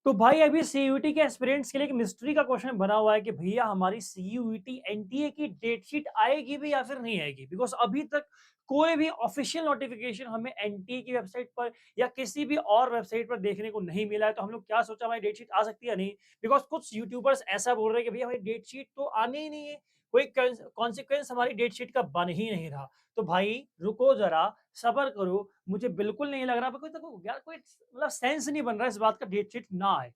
तो भाई अभी सीयूईटी के एस्पिरेंट्स के लिए एक मिस्ट्री का क्वेश्चन बना हुआ है कि भैया हमारी सीयूईटी एनटीए की डेट शीट आएगी भी या फिर नहीं आएगी, बिकॉज अभी तक कोई भी ऑफिशियल नोटिफिकेशन हमें एनटीए की वेबसाइट पर या किसी भी और वेबसाइट पर देखने को नहीं मिला है। तो हम लोग क्या सोचा हमारी डेट शीट आ सकती है या नहीं, बिकॉज कुछ यूट्यूबर्स ऐसा बोल रहे हैं कि भैया हमारी डेट शीट तो आनी ही नहीं है, कोई कॉन्सिक्वेंस हमारी डेट शीट का बन ही नहीं रहा। तो भाई रुको जरा, सबर करो। मुझे बिल्कुल नहीं लग रहा, कोई तो यार कोई मतलब सेंस नहीं बन रहा इस बात का डेट शीट ना आए।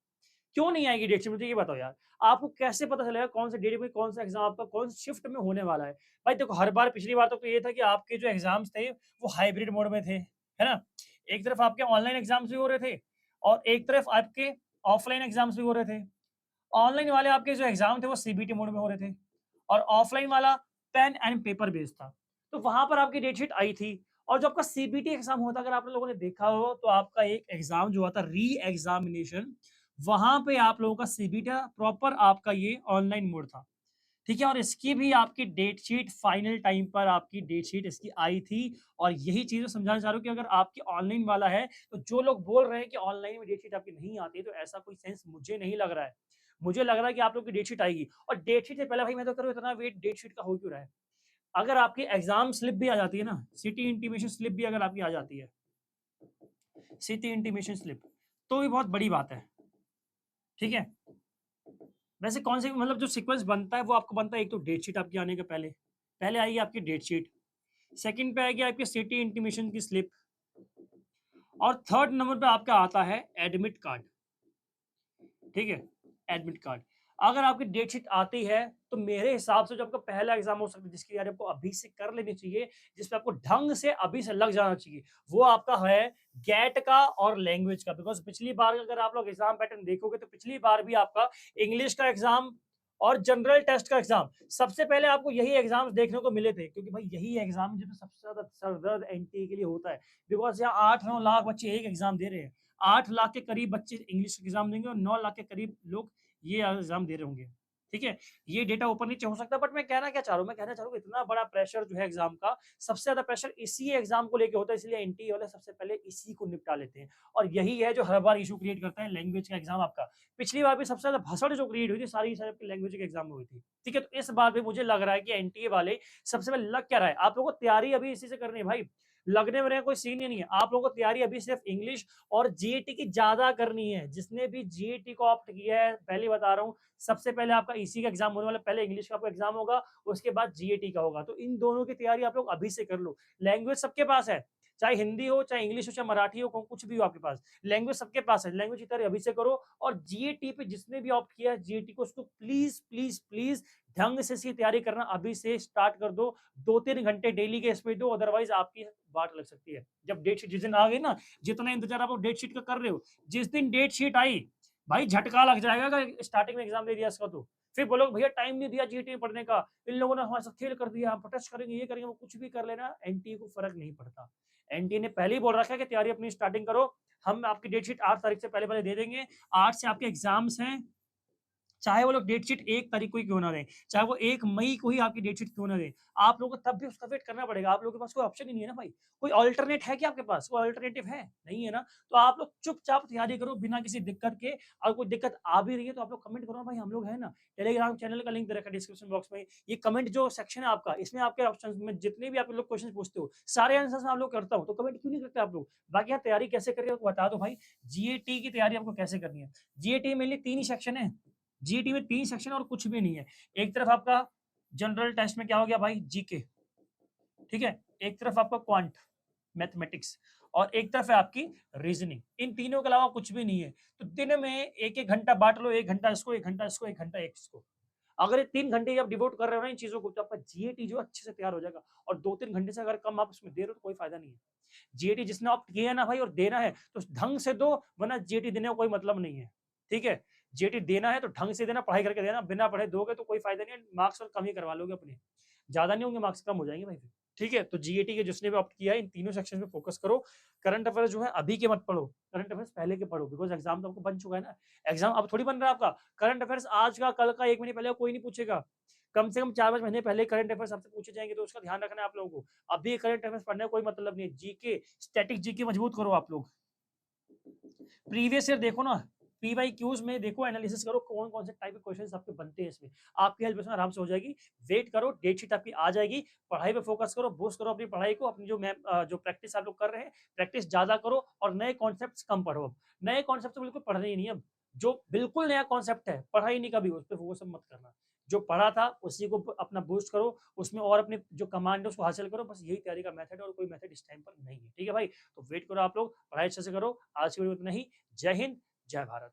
क्यों नहीं आएगी डेट शीट, मुझे ये बताओ यार। आपको कैसे पता चलेगा कौन से डेट में कौन सा एग्जाम आपका कौन शिफ्ट में होने वाला है? भाई देखो, हर बार पिछली बार तो ये था कि आपके जो एग्जाम्स थे वो हाइब्रिड मोड में थे, है ना? एक तरफ आपके ऑनलाइन एग्जाम्स भी हो रहे थे और एक तरफ आपके ऑफलाइन एग्जाम्स भी हो रहे थे। ऑनलाइन वाले आपके जो एग्जाम थे वो सीबीटी मोड में हो रहे थे और ऑफलाइन वाला पेन एंड पेपर बेस्ड था। तो वहां पर आपकी डेट शीट आई थी। और जो आपका सीबीटी एग्जाम होता, अगर आप लोगों ने देखा हो तो आपका एक एग्जाम जो आता री एग्जामिनेशन, वहां पे आप लोगों का सीबीटी प्रॉपर आपका ये ऑनलाइन मोड था। ठीक है, और इसकी भी आपकी डेट शीट फाइनल टाइम पर आपकी डेट शीट इसकी आई थी। और यही चीज़ मैं समझाना चाह रहा हूँ कि अगर आपकी ऑनलाइन वाला है, तो जो लोग बोल रहे हैं कि ऑनलाइन में डेट शीट आपकी नहीं आती, तो ऐसा कोई सेंस मुझे नहीं लग रहा है। मुझे लग रहा है कि आप लोग की डेट शीट आएगी। और डेट शीट से पहले भाई मैं तो करूँ, इतना वेट डेट शीट का हो क्यों रहा है? अगर आपकी एग्जाम स्लिप भी आ जाती है ना, सिटी इंटीमेशन स्लिप भी अगर आपकी आ जाती है, सिटी इंटीमेशन स्लिप, तो भी बहुत बड़ी बात है। ठीक है, वैसे कौन से मतलब जो सीक्वेंस बनता है वो आपको बनता है, एक तो डेट शीट आपकी आने के पहले पहले आएगी आपकी डेट शीट, सेकंड पे आएगी आपकी सिटी इंटीमेशन की स्लिप, और थर्ड नंबर पे आपका आता है एडमिट कार्ड। ठीक है, एडमिट कार्ड। अगर आपकी डेट शीट आती है, तो मेरे हिसाब से जो आपका पहला एग्जाम हो सकता है जिसकी तैयारी आपको अभी से कर लेनी चाहिए, जिसपे आपको ढंग से अभी से लग जाना चाहिए, वो आपका है गेट का और लैंग्वेज का। बिकॉज पिछली बार अगर आप लोग एग्जाम पैटर्न देखोगे तो पिछली बार भी आपका इंग्लिश का एग्जाम और जनरल टेस्ट का एग्जाम, सबसे पहले आपको यही एग्जाम्स देखने को मिले थे, क्योंकि भाई यही एग्जाम जिसमें सबसे ज्यादा सरदर्द एनटीए के लिए होता है। बिकॉज यहाँ 8-9 लाख बच्चे एक एग्जाम दे रहे हैं। 8 लाख के करीब बच्चे इंग्लिश एग्जाम देंगे और 9 लाख के करीब लोग ये एग्जाम दे रहे होंगे। ठीक है, ये डेटा ऊपर नीचे हो सकता है, बट मैं कहना क्या चाह रहा हूँ, मैं कहना चाह रहा हूँ इतना बड़ा प्रेशर जो है एग्जाम का, सबसे ज्यादा प्रेशर इसी एग्जाम को लेके होता है, इसलिए एनटीए वाले सबसे पहले इसी को निपटा लेते हैं। और यही है जो हर बार इशू क्रिएट करता है लैंग्वेज का एग्जाम आपका। पिछली बार भी सबसे ज्यादा भसड़ जो क्रिएट हुई थी सारी सारी आपकी लैंग्वेज के एग्जाम में हुई थी। ठीक है, तो इस बार भी मुझे लग रहा है कि एनटीए वाले सबसे पहले लग क्या रहा है, आप लोगों को तैयारी अभी इसी से करनी है भाई। लगने में कोई सीन ही नहीं है, आप लोगों को तैयारी अभी सिर्फ इंग्लिश और जीएटी की ज्यादा करनी है। जिसने भी जीएटी को ऑप्ट किया है, पहले बता रहा हूँ, सबसे पहले आपका इसी का एग्जाम होने वाला, पहले इंग्लिश का आपका एग्जाम होगा, उसके बाद जीएटी का होगा। तो इन दोनों की तैयारी आप लोग अभी से कर लो। लैंग्वेज सबके पास है, चाहे हिंदी हो, चाहे इंग्लिश हो, चाहे मराठी हो, कुछ भी हो आपके पास, लैंग्वेज सबके पास है। लैंग्वेज की तैयारी अभी से करो। और जीएटी पे जिसने भी ऑप्ट किया है जीएटी को, उसको प्लीज प्लीज प्लीज ढंग से इसकी तैयारी करना अभी से स्टार्ट कर दो। 2-3 घंटे डेली के इस पे दो, अदरवाइज आपकी बाट लग सकती है। जब डेट शीट जिस दिन आ गई ना, जितना इंतजार आप लोग डेट शीट का कर रहे हो, जिस दिन डेट शीट आई, भाई झटका लग जाएगा अगर स्टार्टिंग में एग्जाम दे दिया इसका तो। फिर बोलोगे भैया टाइम नहीं दिया जीटी में पढ़ने का, इन लोगों ने हमारे साथ खेल कर दिया, हम प्रोटेस्ट करेंगे, ये करेंगे, वो कुछ भी कर लेना, एनटीए को फर्क नहीं पड़ता। एनटीए ने पहले ही बोल रखा है कि तैयारी अपनी स्टार्टिंग करो। हम आपकी डेट शीट 8 तारीख से पहले पहले दे देंगे। 8 से आपके एग्जाम्स हैं, चाहे वो लोग डेट शीट 1 तारीख को ही क्यों ना दें, चाहे वो 1 मई को ही आपकी डेट शीट क्यों ना दें, आप लोगों को तब भी उसका वेट करना पड़ेगा। आप लोगों के पास कोई ऑप्शन ही नहीं है ना भाई। कोई अल्टरनेट है क्या आपके पास? कोई अल्टरनेटिव है? नहीं है ना। तो आप लोग चुपचाप तैयारी करो बिना किसी दिक्कत के। और कोई दिक्कत आ भी रही है तो आप लोग कमेंट करो ना भाई, हम लोग हैं ना। टेलीग्राम चैनल का लिंक दे रखा है डिस्क्रिप्शन बॉक्स में। ये कमेंट जो सेक्शन है आपका, इसमें आपके ऑप्शन में जितने भी आप लोग क्वेश्चन पूछते हो, सारे आंसर मैं आप लोग करता हूँ। तो कमेंट क्यों नहीं करते आप लोग? बाकी यहाँ तैयारी कैसे करिए बता दो भाई। जीएटी की तैयारी आपको कैसे करनी है? जीएटी में 3 ही सेक्शन है। जीटी में 3 सेक्शन और कुछ भी नहीं है। एक तरफ आपका जनरल टेस्ट में क्या हो गया भाई, जीके। ठीक है, एक तरफ आपका क्वांट मैथमेटिक्स, और एक तरफ है आपकी रीजनिंग। इन तीनों के अलावा कुछ भी नहीं है। तो दिन में एक एक घंटा बांट लो, 1 घंटा इसको, 1 घंटा इसको, 1 घंटा इसको। अगर ये 3 घंटे आप डिवोट कर रहे हो ना इन चीजों को, तो आपका जीएटी जो अच्छे से तैयार हो जाएगा। और 2-3 घंटे से अगर कम आप उसमें दे रहे हो तो कोई फायदा नहीं है। जीएटी जिसने ऑप्ट किया है ना भाई और देना है, तो ढंग से दो, वरना जीएटी देने का कोई मतलब नहीं है। ठीक है, जीएटी देना है तो ढंग से देना, पढ़ाई करके देना। बिना पढ़े दोगे तो कोई फायदा नहीं है, मार्क्स और कम ही करवा लोगे अपने, ज्यादा नहीं होंगे, मार्क्स कम हो जाएंगे भाई फिर। ठीक है, तो जीएटी के जिसने भी ऑप्ट किया है इन तीनों सेक्शन में फोकस करो। करंट अफेयर्स जो है अभी के मत पढ़ो, करंट अफेयर्स पहले के पढ़ो, बिकॉज एग्जाम तो आपको बन चुका है ना। एग्जाम अब थोड़ी बन रहा है आपका। करंट अफेयर्स आज का, कल का, 1 महीने पहले कोई नहीं पूछेगा। कम से कम 4-5 महीने पहले करंट अफेयर्स आपसे पूछे जाएंगे, तो उसका ध्यान रखना है आप लोगों को। अभी करंट अफेयर्स पढ़ने का कोई मतलब नहीं है। जीके, स्टैटिक जीके मजबूत करो आप लोग। प्रीवियस ईयर देखो ना, पीवाईक्यूज में देखो, एनालिसिस करो कौन कौन से टाइप के क्वेश्चन आपके बनते हैं इसमें, आपकी हेल्प इसमें आराम से हो जाएगी। वेट करो, डेट शीट आपकी आ जाएगी। पढ़ाई पे फोकस करो, बूस्ट करो अपनी पढ़ाई को, अपनी जो प्रैक्टिस आप लोग कर रहे हैं, प्रैक्टिस ज्यादा करो और नए कॉन्सेप्ट कम पढ़ो। अब नए कॉन्सेप्ट तो बिल्कुल पढ़ने ही नहीं है। अब जो बिल्कुल नया कॉन्सेप्ट है, पढ़ा ही नहीं कभी, उस पर फोकस मत करना। जो पढ़ा था उसी को अपना बूस्ट करो, उसमें और अपने जो कमांड है उसको हासिल करो। बस यही तैयारी का मेथड है और कोई मेथड इस टाइम पर नहीं है। ठीक है भाई, तो वेट करो आप लोग, पढ़ाई अच्छे से करो। आज की वीडियो में इतना ही। जय हिंद, जय भारत।